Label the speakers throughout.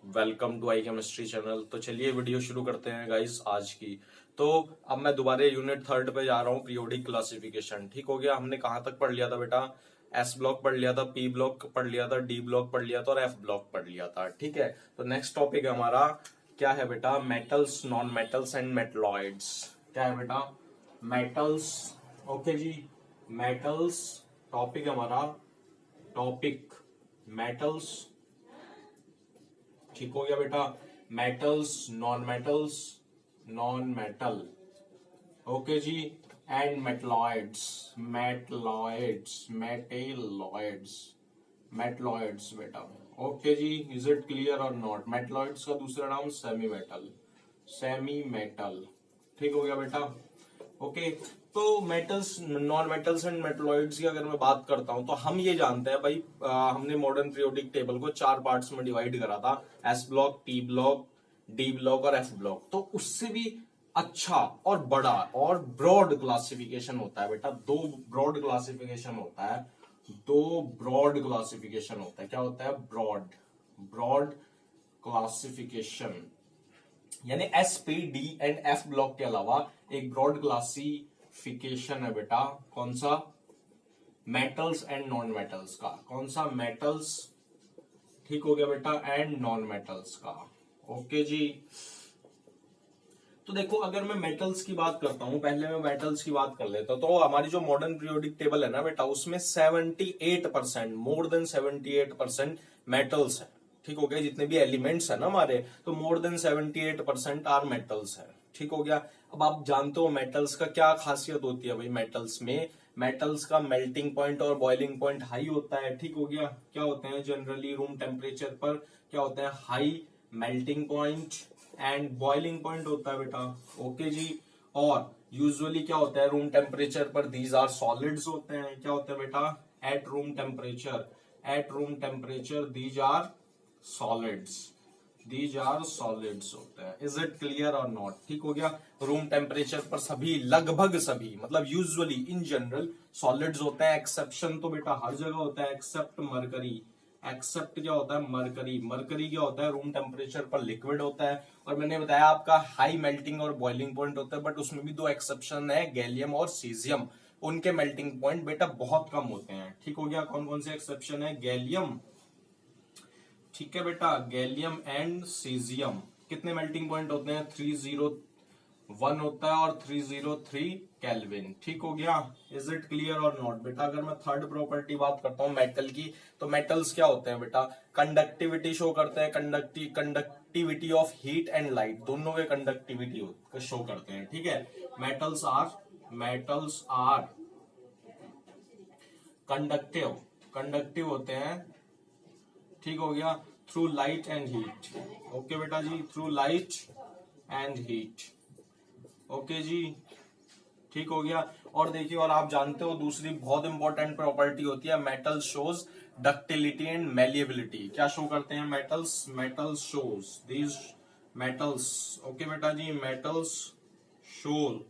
Speaker 1: Welcome to I chemistry channel. तो चलिए video शुरू करते हैं गाइस आज की। तो अब मैं दोबारा यूनिट थर्ड पे जा रहा हूँ, पीरियोडिक क्लासिफिकेशन। ठीक हो गया। हमने कहाँ तक पढ़ लिया था बेटा? एस ब्लॉक पढ़ लिया था, पी ब्लॉक पढ़ लिया था, डी ब्लॉक पढ़ लिया था और एफ ब्लॉक पढ़ लिया था। ठीक है। तो नेक्स्ट टॉपिक हमारा क्या है बेटा? Metals, non metals and metalloids. क्या है बेटा? मेटल्स। ओके जी, मेटल्स टॉपिक हमारा। टॉपिक मेटल्स, ठीक हो गया बेटा। Metals, non metals, non metal, okay जी, and metalloids, metalloids, metalloids, metalloids बेटा। ओके जी, इज इट क्लियर और नॉट? मेटलॉइड्स का दूसरा नाम सेमी मेटल, सेमी मेटल। ठीक हो गया बेटा। ओके। तो metals, non metals and metalloids की अगर मैं बात करता हूं तो हम ये जानते हैं भाई, हमने मॉडर्न पीरियोडिक टेबल को चार पार्ट्स में डिवाइड करा था। S block, P block, D block और एफ ब्लॉक। तो उससे भी अच्छा और बड़ा और ब्रॉड क्लासिफिकेशन होता है बेटा। दो ब्रॉड क्लासिफिकेशन होता है, दो ब्रॉड क्लासिफिकेशन होता है। क्या होता है? Broad, broad classification. यानी S, P, D and F block के अलावा एक ब्रॉड क्लासिफिकेशन है बेटा। कौन सा? मेटल्स एंड नॉन मेटल्स का। कौन सा? मेटल्स, ठीक हो गया बेटा, एंड नॉन मेटल्स का। ओके जी। तो देखो, अगर मैं मेटल्स की बात करता हूं, पहले मैं मेटल्स की बात कर लेता हूं। तो हमारी जो मॉडर्न पीरियोडिक टेबल है ना बेटा, उसमें 78%, मोर देन 78% मेटल्स है। ठीक हो गया। जितने भी एलिमेंट्स है ना हमारे, तो मोर देन 78% आर मेटल्स है। ठीक हो गया। अब आप जानते हो मेटल्स का क्या खासियत होती है भाई? मेटल्स में, मेटल्स का मेल्टिंग पॉइंट और बॉइलिंग पॉइंट हाई होता है। ठीक हो गया। क्या होते हैं जनरली रूम टेम्परेचर पर? क्या होते हैं? High melting point and boiling point होता है बेटा। ओके जी। और यूजुअली क्या होता है रूम टेम्परेचर पर? दीज आर सॉलिड्स होते हैं। क्या होते हैं बेटा? At room temperature, at room temperature these are solids, these are solids होते हैं। इज इट क्लियर और नॉट? ठीक हो गया। रूम टेम्परेचर पर सभी, लगभग सभी, मतलब यूजुअली इन जनरल सॉलिड्स होते हैं। एक्सेप्शन तो बेटा हर जगह होता है एक्सेप्ट मरकरी। एक्सेप्ट क्या होता है? मरकरी। मरकरी क्या होता है? रूम टेम्परेचर पर लिक्विड होता है। और मैंने बताया आपका हाई मेल्टिंग और बॉइलिंग पॉइंट होता है, बट उसमें भी दो एक्सेप्शन है, गैलियम और सीजियम। उनके मेल्टिंग पॉइंट बेटा बहुत कम होते हैं। ठीक हो गया। कौन कौन से एक्सेप्शन है? गैलियम, ठीक है बेटा, गैलियम एंड सीजियम। कितने मेल्टिंग पॉइंट होते हैं? 301 होता है और 303 केल्विन। ठीक हो गया। इज इट क्लियर और नॉट? बेटा अगर मैं थर्ड प्रॉपर्टी बात करता हूं मेटल की, तो मेटल्स क्या होते हैं बेटा? कंडक्टिविटी शो करते हैं। Conductivity of heat and light, दोनों के कंडक्टिविटी शो करते हैं। ठीक है। Metals are, metals are conductive, conductive होते हैं। ठीक हो गया। Through light and heat. Okay बेटा जी, through light and heat. Okay जी, ठीक हो गया। और देखिए, और आप जानते हो दूसरी बहुत इंपॉर्टेंट प्रॉपर्टी होती है, metal shows ductility and malleability. क्या शो करते हैं metals? Metals shows these metals. Okay बेटा जी, मेटल्स शो,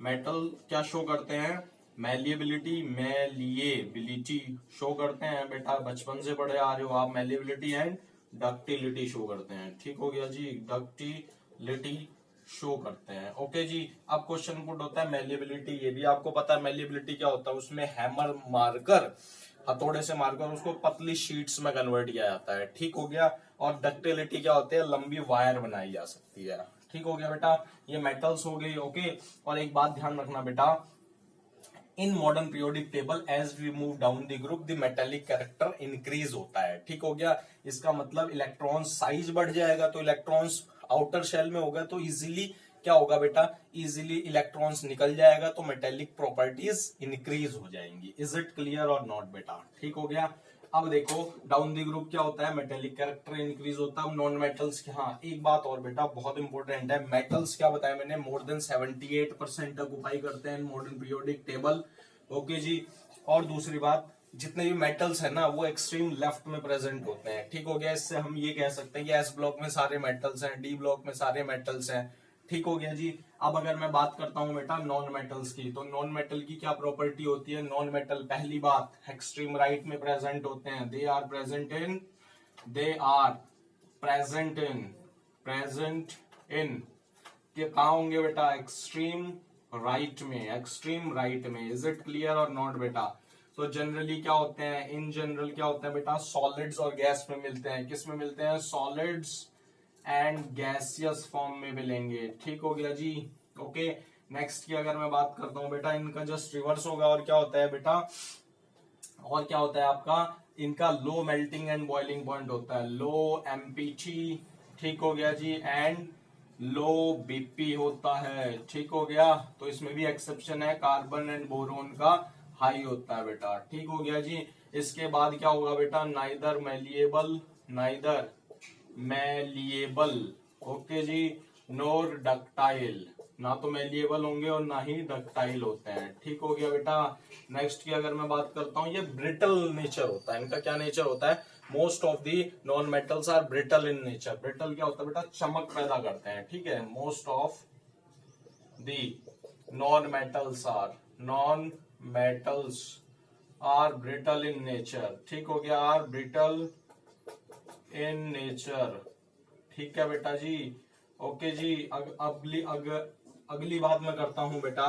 Speaker 1: मेटल क्या शो करते हैं? मेलिएबिलिटी, मेलिएबिलिटी शो करते हैं बेटा। बचपन से पढ़े आ रहे हो आप, मेलिएबिलिटी एंड डक्टिलिटी शो करते हैं। ठीक हो गया जी, डक्टिलिटी शो करते हैं। ओके जी। अब क्वेश्चन पुट होता है मेलिएबिलिटी। ये भी आपको पता है मेलिएबिलिटी क्या होता है? उसमें हैमर मारकर, हथौड़े से मारकर उसको पतली शीट्स में कन्वर्ट किया जाता है। ठीक हो गया। और डक्टिलिटी क्या होती है? लंबी वायर बनाई जा सकती है। ठीक हो गया बेटा। ये मेटल्स हो गई। ओके। और एक बात ध्यान रखना बेटा, in modern periodic table as we move down the group the metallic character increase होता है। ठीक हो गया। इसका मतलब इलेक्ट्रॉन साइज बढ़ जाएगा, तो इलेक्ट्रॉन्स आउटर शेल में होगा तो इजीली क्या होगा बेटा? इजीली इलेक्ट्रॉन्स निकल जाएगा, तो मेटेलिक प्रॉपर्टीज इंक्रीज हो जाएंगी। इज इट क्लियर और नॉट बेटा? ठीक हो गया। अब देखो, डाउन दी ग्रुप क्या होता है? मेटेलिक कैरेक्टर इंक्रीज होता है। नॉन मेटल्स की, हाँ एक बात और बेटा बहुत इंपॉर्टेंट है, मेटल्स क्या बताया मैंने? मोर देन 78% ऑक्युपाई करते हैं मॉडर्न पीरियोडिक टेबल। ओके जी। और दूसरी बात, जितने भी मेटल्स है ना, वो एक्सट्रीम लेफ्ट में प्रेजेंट होते हैं। ठीक हो गया। इससे हम ये कह सकते हैं कि एस ब्लॉक में सारे मेटल्स हैं, डी ब्लॉक में सारे मेटल्स हैं। ठीक हो गया जी। अब अगर मैं बात करता हूं बेटा नॉन मेटल्स की, तो नॉन मेटल की क्या प्रॉपर्टी होती है? नॉन मेटल, पहली बात, एक्सट्रीम राइट में प्रेजेंट होते हैं। They are present in, they are present in ये कहाँ होंगे बेटा, एक्सट्रीम राइट में, एक्सट्रीम राइट में। इज इट क्लियर और नॉट बेटा? तो जनरली क्या होते हैं, इन जनरल क्या होते हैं बेटा, सॉलिड्स और गैस में मिलते हैं। किस में मिलते हैं, सॉलिड्स एंड गैसियस फॉर्म में मिलेंगे। ठीक हो गया जी, ओके। नेक्स्ट की अगर मैं बात करता हूं बेटा, इनका जस्ट रिवर्स होगा। और क्या होता है बेटा, और क्या होता है आपका, इनका low melting and boiling point होता है, लो एमपीटी। ठीक हो गया जी, एंड लो बीपी होता है। ठीक हो गया, तो इसमें भी एक्सेप्शन है, कार्बन एंड बोरोन का हाई होता है बेटा। ठीक हो गया जी। इसके बाद क्या होगा बेटा, नाइदर मैलिएबल, ओके जी, नोर डक्टाइल, ना तो मेलिएबल होंगे और ना ही डक्टाइल होते हैं। ठीक हो गया बेटा। नेक्स्ट की अगर मैं बात करता हूँ, ये ब्रिटल नेचर होता है, इनका क्या नेचर होता है, most of the non metals are brittle in nature. Brittle क्या होता है बेटा, चमक पैदा करते हैं। ठीक है, most of the non metals are brittle in nature. ठीक हो गया, आर ब्रिटल इन नेचर। ठीक है बेटा जी, ओके जी। अगली बात मैं करता हूं बेटा,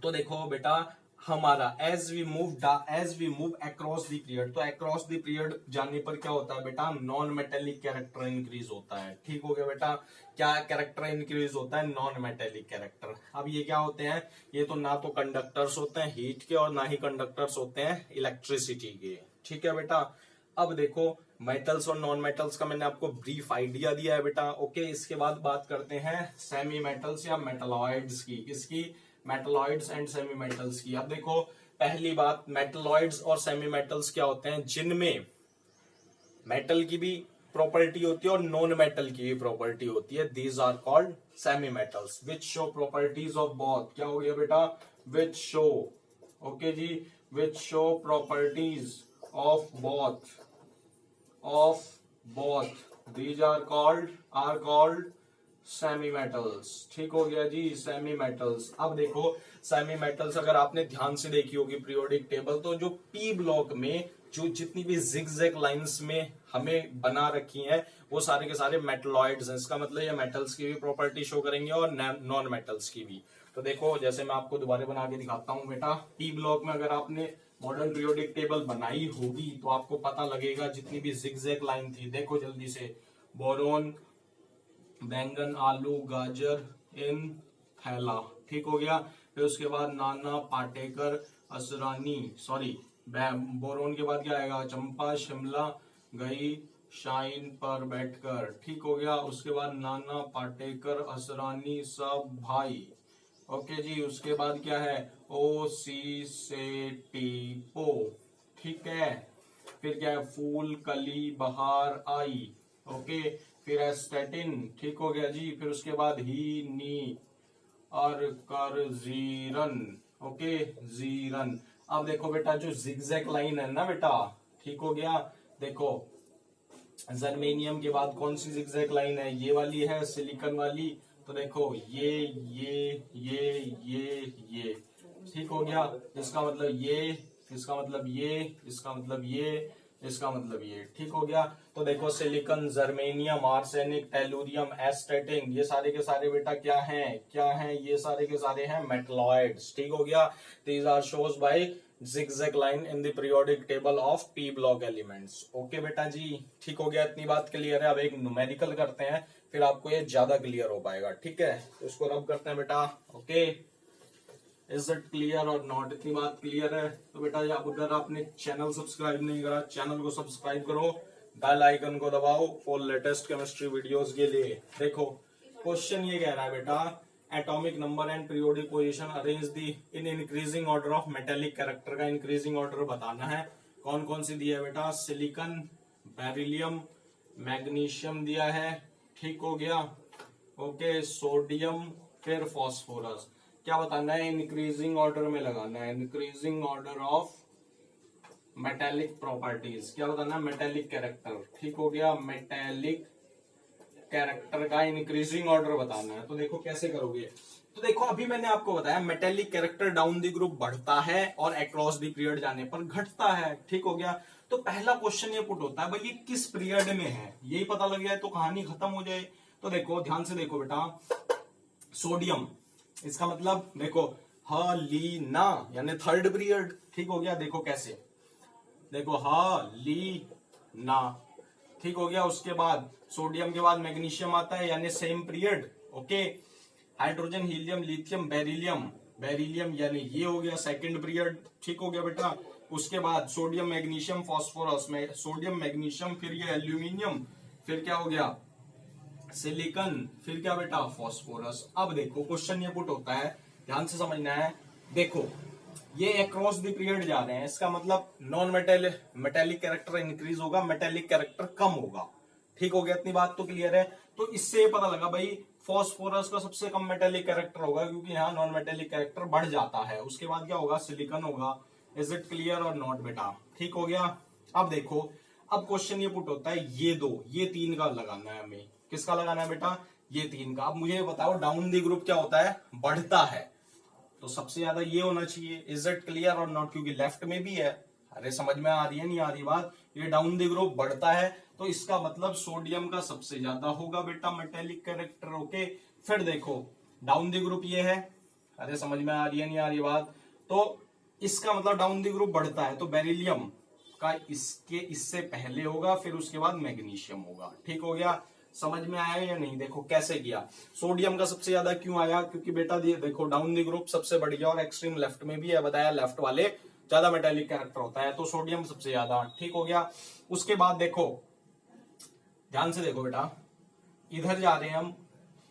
Speaker 1: तो देखो बेटा हमारा as we move across the period, तो अक्रॉस द पीरियड जाने पर क्या होता है बेटा, नॉन मेटेलिक कैरेक्टर इंक्रीज होता है। ठीक हो गया बेटा, क्या कैरेक्टर इंक्रीज होता है, नॉन मेटेलिक कैरेक्टर। अब ये क्या होते हैं, ये तो ना तो कंडक्टर्स होते हैं हीट के और ना ही कंडक्टर्स होते हैं इलेक्ट्रिसिटी के। ठीक है बेटा। अब देखो मेटल्स और नॉन मेटल्स का मैंने आपको ब्रीफ आइडिया दिया है बेटा, ओके। इसके बाद बात करते हैं सेमी मेटल्स या मेटलॉइड्स की। किसकी, मेटलॉइड्स एंड सेमी मेटल्स की। अब देखो पहली बात, मेटलॉइड्स और सेमी मेटल्स क्या होते हैं, जिनमें मेटल की भी प्रॉपर्टी होती है और नॉन मेटल की भी प्रॉपर्टी होती है। These are called semi metals which show properties of both. क्या हो गया बेटा, विच शो, ओके जी, which show properties of both these are called semi metals. ठीक हो गया जी, सेमी मेटल्स। अब देखो सेमी मेटल्स अगर आपने ध्यान से देखी होगी पीरियोडिक टेबल, तो जो पी ब्लॉक में जो जितनी भी जिगजैग लाइंस में हमें बना रखी हैं वो सारे के सारे मेटलॉइड्स हैं। इसका मतलब ये मेटल्स की भी प्रॉपर्टी शो करेंगे और नॉन मेटल्स की भी। तो देखो जैसे मैं आपको दोबारा बना के दिखाता हूं बेटा, पी ब्लॉक में अगर आपने मॉडर्न पीरियोडिक टेबल बनाई होगी तो आपको पता लगेगा जितनी भी जिगजैग लाइन थी। देखो जल्दी से, बोरोन, बैंगन, आलू, गाजर इन थैला। ठीक हो गया। फिर उसके बाद नाना पाटेकर असरानी, सॉरी बोरोन के बाद क्या आएगा, चंपा शिमला गई शाइन पर बैठकर। ठीक हो गया। उसके बाद नाना पाटेकर असरानी सब भाई, ओके जी। उसके बाद क्या है, ओ सी से टीपो। ठीक है। फिर क्या है, फूल कली बहार आई, ओके। फिर एस्टेटिन। ठीक हो गया जी। फिर उसके बाद ही नी और कर जीरन, ओके, जीरन। अब देखो बेटा जो जिगजैग लाइन है ना बेटा, ठीक हो गया। देखो जर्मेनियम के बाद कौन सी जिगजैग लाइन है, ये वाली है, सिलिकॉन वाली। तो देखो ये ठीक हो गया। इसका मतलब ये, इसका मतलब ये, इसका मतलब ये, इसका मतलब ये। ठीक हो गया। तो देखो सिलिकॉन, जर्मेनियम, आर्सेनिक, टेलुरियम, एस्टेटिन, ये सारे के सारे बेटा क्या हैं, ये सारे के सारे हैं मेटलॉइड्स। ठीक हो गया। These are shows by zigzag line in the periodic table of p block elements। Okay बेटा जी, ठीक हो गया। इतनी बात क्लियर है। अब एक न्यूमेरिकल करते हैं, फिर आपको ये ज्यादा क्लियर हो पाएगा। ठीक है, तो इसको रब करते हैं बेटा, ओके। इज इट क्लियर और नॉट? इतनी बात क्लियर है तो बेटा अगर आपने चैनल सब्सक्राइब नहीं करा, चैनल को सब्सक्राइब करो, बेल आइकन को दबाओ फॉर लेटेस्ट केमिस्ट्री वीडियोस के लिए। देखो क्वेश्चन ये कह रहा है बेटा, atomic number and periodic position arrange the in increasing order of metallic character का इंक्रीजिंग ऑर्डर बताना है। कौन कौन सी दिया है बेटा, सिलिकॉन, बेरिलियम, मैग्नीशियम दिया है। ठीक हो गया, ओके, सोडियम, फिर फॉस्फोरस। क्या बताना है, इंक्रीजिंग ऑर्डर में लगाना है, increasing order of metallic properties. क्या बताना है, मेटेलिक कैरेक्टर। ठीक हो गया, मेटेलिक कैरेक्टर का इंक्रीजिंग ऑर्डर बताना है। तो देखो कैसे करोगे, तो देखो अभी मैंने आपको बताया metallic character down the group बढ़ता है और अक्रॉस द पीरियड जाने पर घटता है। ठीक हो गया। तो पहला क्वेश्चन ये पुट होता है भाई ये किस पीरियड में है, यही पता लग जाए तो कहानी खत्म हो जाए। तो देखो ध्यान से देखो बेटा, सोडियम, इसका मतलब देखो हलीना यानी थर्ड पीरियड, ठीक हो गया। देखो कैसे, देखो हलीना, ठीक हो गया। उसके बाद सोडियम के बाद मैग्नीशियम आता है यानी same period, okay. Hydrogen, helium, lithium, beryllium, beryllium यानी ये हो गया सेकंड पीरियड, ठीक हो गया बेटा। उसके बाद सोडियम, मैग्नीशियम, फास्फोरस में सोडियम, मैग्नीशियम, फिर ये एल्यूमिनियम, फिर क्या हो गया सिलिकॉन, फिर क्या बेटा फास्फोरस। अब देखो क्वेश्चन ये पुट होता है, ध्यान से समझना है। देखो ये अक्रॉस द पीरियड जा रहे हैं, इसका मतलब नॉन मेटेलिक कैरेक्टर इंक्रीज होगा, मेटेलिक कैरेक्टर कम होगा, ठीक हो गया। इतनी बात तो क्लियर है। तो इससे पता लगा भाई फास्फोरस का सबसे कम मेटेलिक कैरेक्टर होगा क्योंकि यहाँ नॉन मेटेलिक कैरेक्टर बढ़ जाता है। उसके बाद क्या होगा सिलिकॉन होगा। इज इट क्लियर और नॉट बेटा, ठीक हो गया। अब देखो, अब क्वेश्चन ये पुट होता है ये दो, ये तीन का लगाना है हमें। किसका लगाना है बेटा, ये तीन का। अब मुझे बताओ डाउन दी ग्रुप क्या होता है, बढ़ता है, तो सबसे ज्यादा ये होना चाहिए। इज इट क्लियर और नॉट, क्योंकि लेफ्ट में भी है। अरे समझ में आ रही है नहीं आ रही बात, ये डाउन दी ग्रुप बढ़ता है तो इसका मतलब सोडियम का सबसे ज्यादा होगा बेटा मेटेलिक कैरेक्टर, ओके। फिर देखो डाउन दी ग्रुप ये है, अरे समझ में आ रही है नहीं आ रही बात, तो इसका मतलब डाउन दी ग्रुप बढ़ता है तो बेरिलियम का इससे पहले होगा, फिर उसके बाद मैग्नीशियम होगा, ठीक हो गया। समझ में आया या नहीं, देखो कैसे किया। सोडियम का सबसे ज्यादा क्यों आया, क्योंकि बेटा देखो डाउन दी ग्रुप सबसे बढ़िया और एक्सट्रीम लेफ्ट में भी है बताया, लेफ्ट वाले ज्यादा मेटेलिक कैरेक्टर होता है तो सोडियम सबसे ज्यादा, ठीक हो गया। उसके बाद देखो ध्यान से देखो बेटा, इधर जा रहे हैं हम,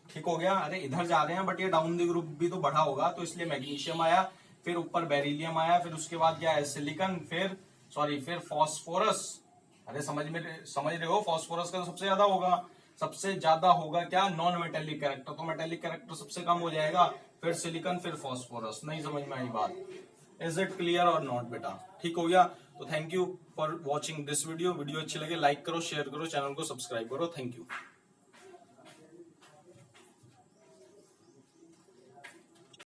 Speaker 1: ठीक हो गया। अरे इधर जा रहे हैं बट ये डाउन दी ग्रुप भी तो बढ़ा होगा तो इसलिए मैग्नीशियम आया, फिर ऊपर बेरिलियम आया, फिर उसके बाद क्या है सिलिकॉन, फिर फास्फोरस। अरे समझ रहे हो, फास्फोरस का तो सबसे ज्यादा होगा, सबसे ज्यादा होगा क्या नॉन मेटेलिक कैरेक्टर, तो मेटेलिक कैरेक्टर सबसे कम हो जाएगा, फिर सिलिकॉन, फिर फास्फोरस। नहीं समझ में आई बात, इज इट क्लियर और नॉट बेटा, ठीक हो गया। तो thank you for watching this video. Video अच्छी लगे लाइक करो, शेयर करो, चैनल को सब्सक्राइब करो, थैंक यू।